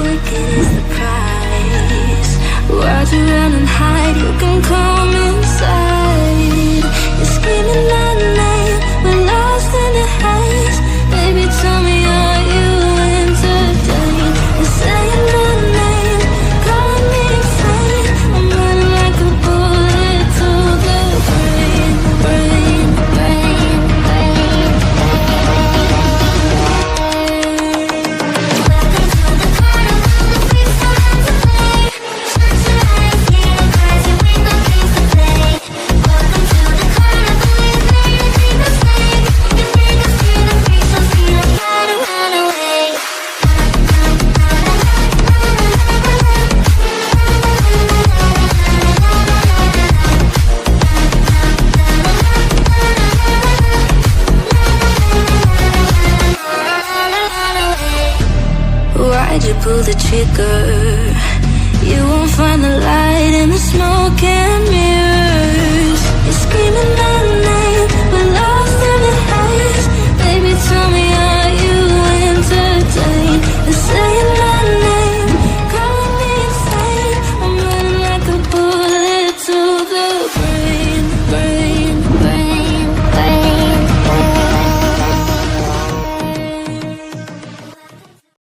Wicked is the price. Why'd you run and hide? You can come inside. You're screaming my name. We're lost in the haze. Baby, tell me, are you entertained? You're saying my name, calling me insane. I'm running like a bullet to the brain, brain, brain, brain. Welcome to the carnival, we start to play. Shut your eyes, get up, eyes, you ain't no games to play. Welcome to the carnival, you know you think the same. You bring us to the free, so see the run away. Why'd you pull the trigger?